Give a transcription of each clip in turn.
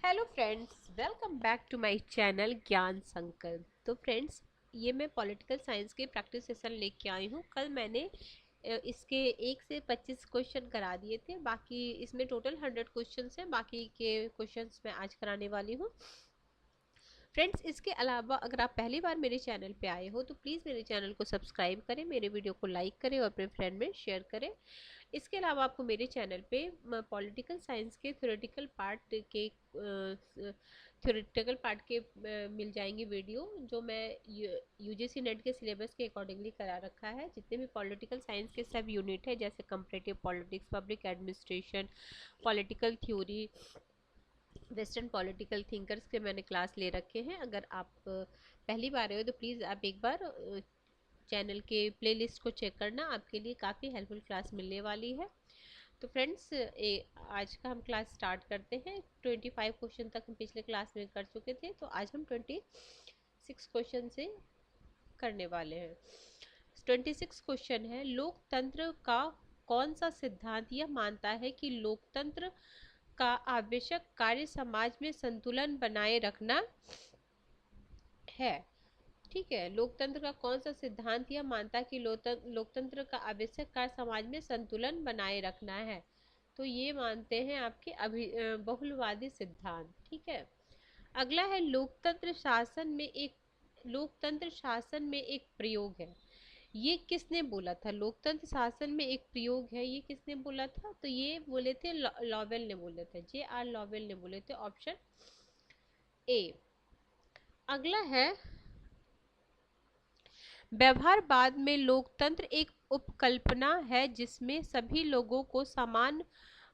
Hello friends, welcome back to my channel Gyan Sankalp. तो friends, ये मैं पॉलिटिकल साइंस के प्रैक्टिस सेशन लेके आई हूँ। कल मैंने इसके 1 से 25 क्वेश्चन करा दिए थे। बाकी इसमें टोटल 100 क्वेश्चन हैं। बाकी के क्वेश्चंस मैं आज कराने वाली हूँ। फ्रेंड्स, इसके अलावा अगर आप पहली बार मेरे चैनल पे आए हो तो प्लीज़ मेरे चैनल को सब्सक्राइब करें, मेरे वीडियो को लाइक करें और अपने फ्रेंड में शेयर करें। इसके अलावा आपको मेरे चैनल पे पॉलिटिकल साइंस के थ्योरेटिकल पार्ट के मिल जाएंगे वीडियो, जो मैं यूजीसी नेट के सिलेबस के अकॉर्डिंगली करा रखा है। जितने भी पॉलिटिकल साइंस के सब यूनिट है, जैसे comparative politics, public administration, political theory, western political thinkers के मैंने क्लास ले रखे हैं। अगर आप पहली बार आए हो तो प्लीज़ आप एक बार चैनल के प्लेलिस्ट को चेक करना, आपके लिए काफ़ी हेल्पफुल क्लास मिलने वाली है। तो फ्रेंड्स, आज का हम क्लास स्टार्ट करते हैं। 25 क्वेश्चन तक हम पिछले क्लास में कर चुके थे, तो आज हम 26 क्वेश्चन से करने वाले हैं। 26 क्वेश्चन है, लोकतंत्र का कौन सा सिद्धांत यह मानता है कि लोकतंत्र का आवश्यक कार्य समाज में संतुलन बनाए रखना है। ठीक है, लोकतंत्र का कौन सा सिद्धांत यह मानता है कि लोकतंत्र का आवश्यक कार्य समाज में संतुलन बनाए रखना है। तो ये मानते हैं आपके बहुलवादी सिद्धांत। ठीक है, अगला है लोकतंत्र शासन में एक प्रयोग है। ये किसने बोला था? लोकतंत्र शासन में एक प्रयोग है, ये किसने बोला था? तो ये बोले थे लॉवेल ने बोले थे, J.R. लॉवेल ने बोले थे, ऑप्शन ए। अगला है, व्यवहारवाद में लोकतंत्र एक उपकल्पना है जिसमें सभी लोगों को समान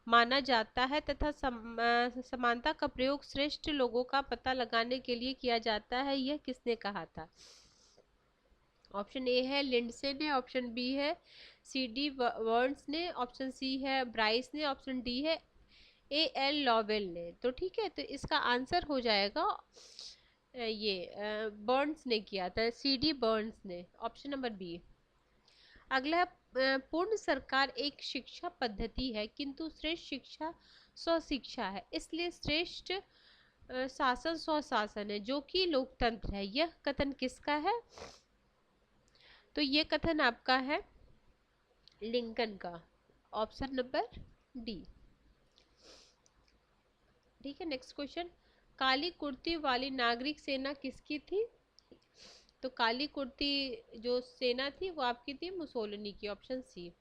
माना जाता है तथा समानता का प्रयोग श्रेष्ठ लोगों का पता लगाने के लिए किया जाता है। यह किसने कहा था? ऑप्शन ए है लिंडसे ने, ऑप्शन बी है C.D. वर्न्स ने, ऑप्शन सी है ब्राइस ने, ऑप्शन डी है A.L. लॉवेल ने। तो ठीक है, तो इसका आंसर हो जाएगा ये बर्न्स ने किया था, C.D. बर्न्स ने, ऑप्शन नंबर बी। अगला है, पूर्ण सरकार एक शिक्षा पद्धति है किंतु श्रेष्ठ शिक्षा स्वशिक्षा है, इसलिए श्रेष्ठ शासन स्वशासन है जो कि लोकतंत्र है। यह कथन किसका है? तो ये कथन आपका है लिंकन का, ऑप्शन नंबर डी। ठीक है, नेक्स्ट क्वेश्चन, काली कुर्ती वाली नागरिक सेना किसकी थी? तो काली कुर्ती जो सेना थी वो आपकी थी मुसोलिनी की, ऑप्शन सी।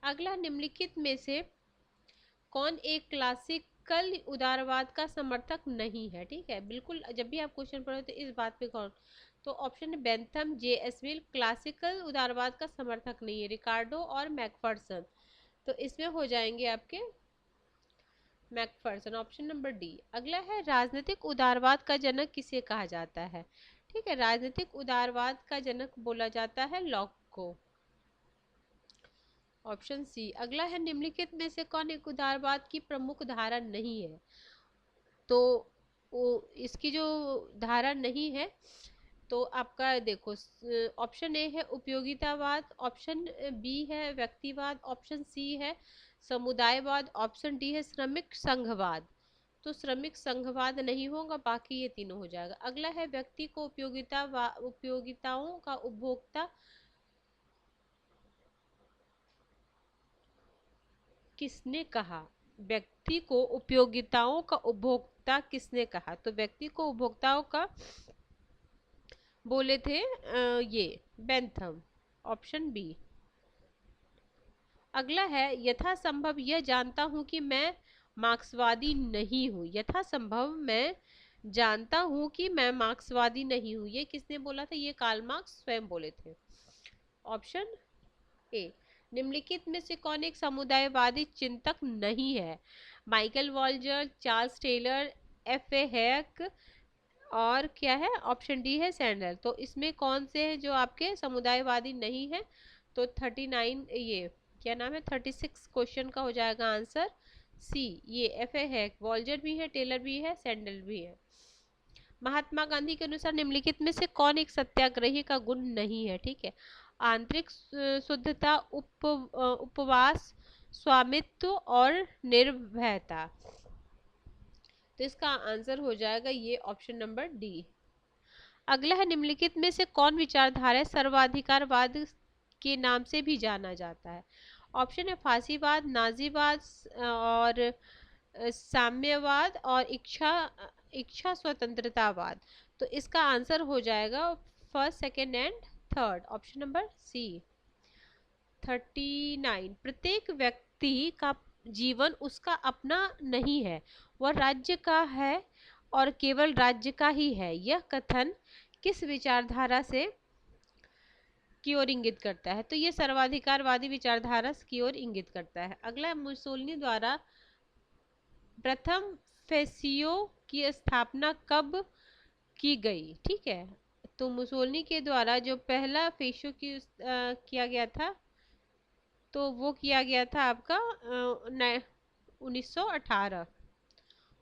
अगला, निम्नलिखित में से कौन एक क्लासिकल उदारवाद का समर्थक नहीं है? ठीक है, बिल्कुल जब भी आप क्वेश्चन पढ़ो तो इस बात पे गौर। तो ऑप्शन बेंथम, J.S. मिल क्लासिकल उदारवाद का समर्थक नहीं है, रिकार्डो और मैकफर्सन। तो इसमें हो जाएंगे आपके मैकफर्सन, ऑप्शन नंबर डी। अगला है, राजनीतिक उदारवाद का जनक किसे कहा जाता है? ठीक है, राजनीतिक उदारवाद का जनक बोला जाता है लॉक को, ऑप्शन सी। अगला है, निम्नलिखित में से कौन एक उदारवाद की प्रमुख धारा नहीं है? तो इसकी जो धारा नहीं है, तो आपका देखो, ऑप्शन ए है उपयोगितावाद, ऑप्शन बी है व्यक्तिवाद, ऑप्शन सी है समुदायवाद, ऑप्शन डी है श्रमिक संघवाद। तो श्रमिक संघवाद नहीं होगा, बाकी ये तीनों हो जाएगा। अगला है, व्यक्ति को उपयोगिताओं का उपभोक्ता किसने कहा? व्यक्ति को उपयोगिताओं का उपभोक्ता किसने कहा? तो व्यक्ति को उपभोक्ताओं का बोले थे ये बेंथम, ऑप्शन बी। अगला है, यथासंभव यह जानता हूं कि मैं मार्क्सवादी नहीं हूं। यथासंभव मैं जानता हूं कि मैं मार्क्सवादी नहीं हूं, ये किसने बोला था? ये कार्ल मार्क्स स्वयं बोले थे, ऑप्शन ए। निम्नलिखित में से कौन एक समुदायवादी चिंतक नहीं है? Michael Walzer, Charles Taylor, F.A. Hayek और क्या है? ऑप्शन डी है सैंडल। तो इसमें कौन से हैं जो आपके समुदायवादी नहीं है? तो 39, ये क्या नाम है, 36 क्वेश्चन का हो जाएगा आंसर सी। ये F.A. हैक, वॉल्जर भी है, टेलर भी है, सैंडल भी है। महात्मा गांधी के अनुसार निम्नलिखित में से कौन एक सत्याग्रही का गुण नहीं है? ठीक है, आंतरिक शुद्धता, उपवास, स्वामित्व और निर्भयता। तो इसका आंसर हो जाएगा ये ऑप्शन नंबर डी। अगला है, निम्नलिखित में से कौन विचारधारा सर्वाधिकारवाद के नाम से भी जाना जाता है? ऑप्शन है फांसीवाद, नाजीवाद और साम्यवाद और इच्छा स्वतंत्रतावाद। तो इसका आंसर हो जाएगा first, second and third, option number C. 39, प्रत्येक व्यक्ति का जीवन उसका अपना नहीं है, वह राज्य का है और केवल राज्य का ही है। यह कथन किस विचारधारा से की ओर इंगित करता है? तो ये सर्वाधिकारवादी विचारधारा की ओर इंगित करता है। अगला, मुसोलिनी द्वारा प्रथम फेसियो की स्थापना कब की गई? ठीक है, तो मुसोलिनी के द्वारा जो पहला फेसियो की किया गया था, तो वो किया गया था आपका 1918,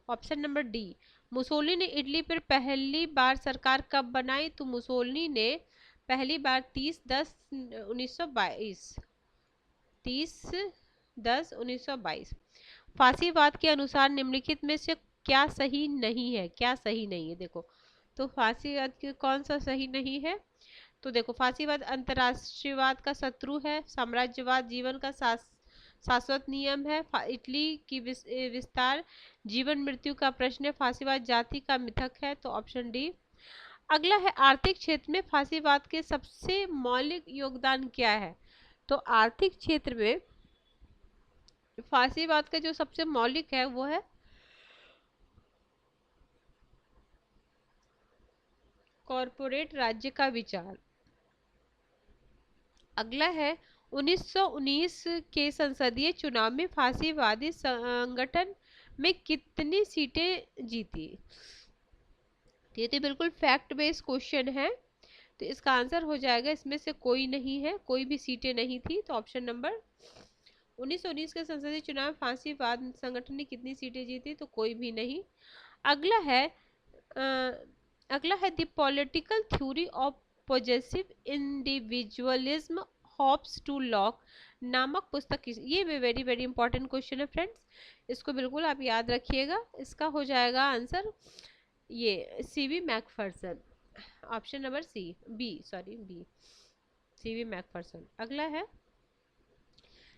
ऑप्शन नंबर डी। मुसोलिनी ने इटली पर पहली बार सरकार कब बनाई? तो मुसोलिनी ने पहली बार 30/10/1922, 30/10/1922। फांसीवाद के अनुसार निम्नलिखित में से क्या सही नहीं है? क्या सही नहीं है, देखो। तो फांसीवाद के कौन सा सही नहीं है? तो देखो, फांसीवाद अंतरराष्ट्रीयवाद का शत्रु है, साम्राज्यवाद जीवन का शाश्वत नियम है, इटली की विस्तार जीवन मृत्यु का प्रश्न है, फांसीवाद जाति का मिथक है। तो ऑप्शन डी। अगला है, आर्थिक क्षेत्र में फांसीवाद के सबसे मौलिक योगदान क्या है? तो आर्थिक क्षेत्र में फांसीवाद का जो सबसे मौलिक है वो है कॉरपोरेट राज्य का विचार। अगला है, 1919 के संसदीय चुनाव में फांसीवादी संगठन में कितनी सीटें जीती? ये तो बिल्कुल फैक्ट बेस्ड क्वेश्चन है, तो इसका आंसर हो जाएगा इसमें से कोई नहीं है, कोई भी सीटें नहीं थी। तो ऑप्शन नंबर 1919 के संसदीय चुनाव में फांसीवाद संगठन ने कितनी सीटें जीती? तो कोई भी नहीं। अगला है the political theory of possessive individualism Hobbes to Locke नामक पुस्तक की, ये वेरी वेरी इंपॉर्टेंट क्वेश्चन है फ्रेंड्स, इसको बिल्कुल आप याद रखिएगा। इसका हो जाएगा आंसर ये C B Macpherson, option number B C B Macpherson. अगला है,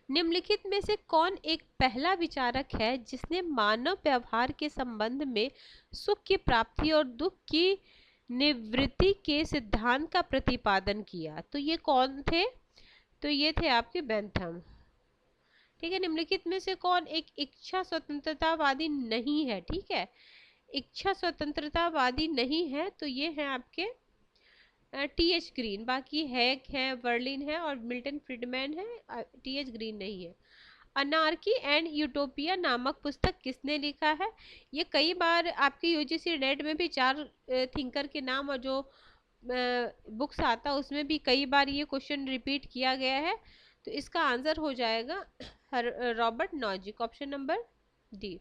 निम्नलिखित में से कौन एक पहला विचारक है जिसने मानव व्यवहार के संबंध में सुख की प्राप्ति और दुख की निवृत्ति के सिद्धांत का प्रतिपादन किया? तो ये कौन थे? तो ये थे आपके बेंथम। ठीक है, निम्नलिखित में से कौन एक इच्छा स्वतंत्रतावादी नहीं है? ठीक है, इच्छा स्वतंत्रतावादी नहीं है, तो ये है आपके टी.एच. ग्रीन। बाकी हैक है, वर्लिन है और मिल्टन फ्रीडमैन है, टी.एच. ग्रीन नहीं है। अनार्की एंड यूटोपिया नामक पुस्तक किसने लिखा है? ये कई बार आपके यूजीसी नेट में भी 4 थिंकर के नाम और जो बुक्स आता है उसमें भी कई बार ये क्वेश्चन रिपीट किया गया है। तो इसका आंसर हो जाएगा Robert Nozick, option number D.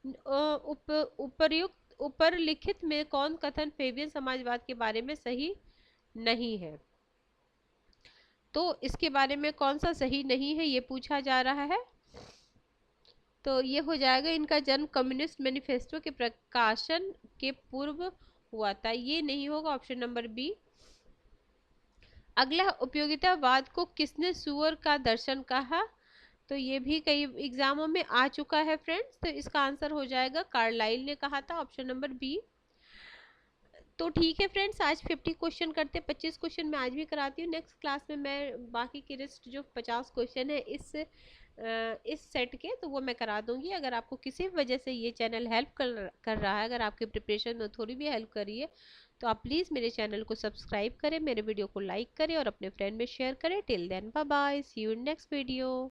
उपर्युक्त ऊपर लिखित में कौन कथन फेबियन समाजवाद के बारे में सही नहीं है? तो इसके बारे में कौन सा सही नहीं है ये पूछा जा रहा है। तो ये हो जाएगा, इनका जन्म कम्युनिस्ट मैनिफेस्टो के प्रकाशन के पूर्व हुआ था, ये नहीं होगा, ऑप्शन नंबर बी। अगला, उपयोगितावाद को किसने सुअर का दर्शन कहा? तो ये भी कई एग्जामों में आ चुका है फ्रेंड्स, तो इसका आंसर हो जाएगा कार्लाइल ने कहा था, ऑप्शन नंबर बी। तो ठीक है फ्रेंड्स, आज 50 क्वेश्चन करते, 25 क्वेश्चन मैं आज भी कराती हूँ। नेक्स्ट क्लास में मैं बाकी के रेस्ट जो 50 क्वेश्चन है इस सेट के, तो वो मैं करा दूंगी। अगर आपको किसी वजह से ये चैनल हेल्प कर रहा है, अगर आपकी प्रिपरेशन में थोड़ी भी हेल्प कर रही है, तो आप प्लीज़ मेरे चैनल को सब्सक्राइब करें, मेरे वीडियो को लाइक करें और अपने फ्रेंड में शेयर करें। Till then bye bye, see you in next video.